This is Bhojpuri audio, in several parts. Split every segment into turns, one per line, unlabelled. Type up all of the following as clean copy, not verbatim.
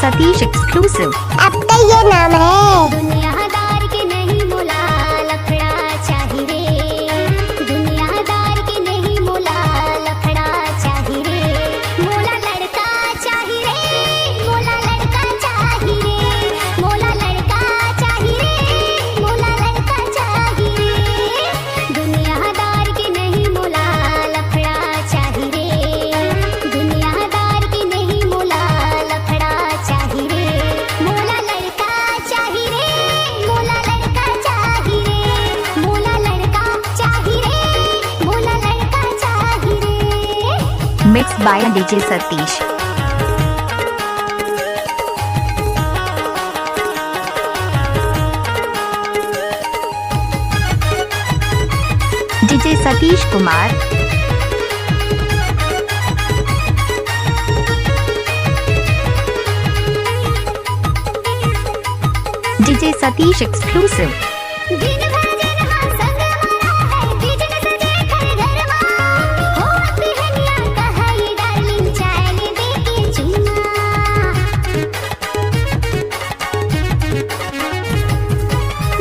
सतीश एक्सक्लूसिव।
अब तो ये नाम है।
दुनियादार के नहीं मोला लफड़ा चाही रे, दुनियादार के नहीं मोला लफड़ा चाही रे, मोला लड़का चाही रे, मोला लड़का चाही रे, मोला लड़का चाही रे, मोला लड़का चाही रे, दुनियादार के नहीं मोला लफड़ा चाही रे, दुनियादार के नहीं मोला लफड़ा चाही रे, मोला लड़का चाही रे, मोला लड़का चाही रे, मोला लड़का चाही रे, मोला लड़का चाही रे।
Mix by DJ Satish. DJ Satish Kumar. DJ Satish exclusive.
दिन भर जहाँ संग मारा है, बिजनेस देखकर घर माँ हो बहनिया कहाई डार्लिंग चाय ले दे के चुम्मा।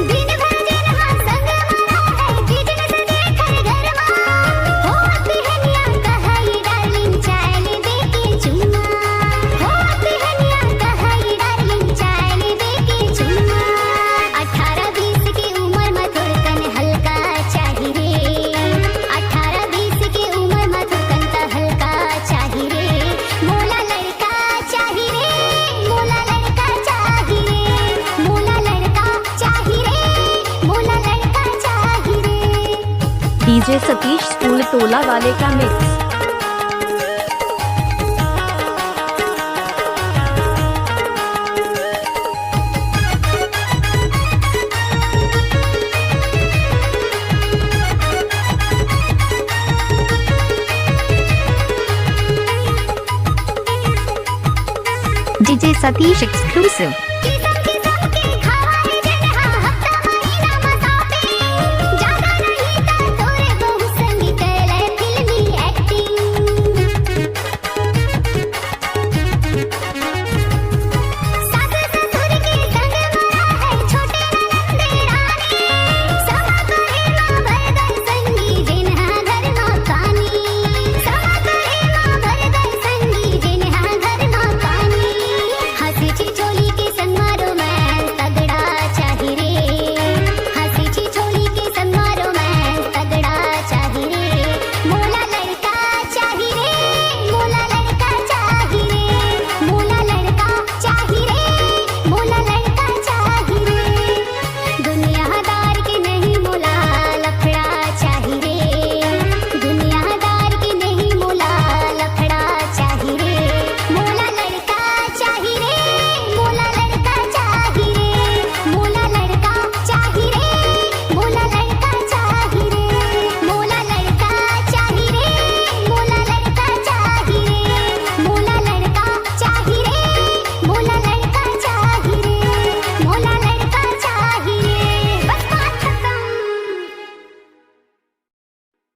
दिन भर जहाँ संग मारा है, बिजनेस देखकर घर माँ हो बहनिया कहाई डार्लिंग चाय ले दे के चुम्मा, हो बहनिया कहाई डार्लिंग चाय ले दे के चुम्मा। 18-20 की उम्र में थोड़कन हल्का चाही रे, 18-20 की उम्र में थोड़कन हल्का चाही रे, मोला लड़का चाही रे, मोला लड़का चाही रे, मोला लड़का चाही रे, मोला लड़का चाही रे।
डीजे सतीश स्कूल टोला वाले का मिक्स।
DJ Satish exclusive.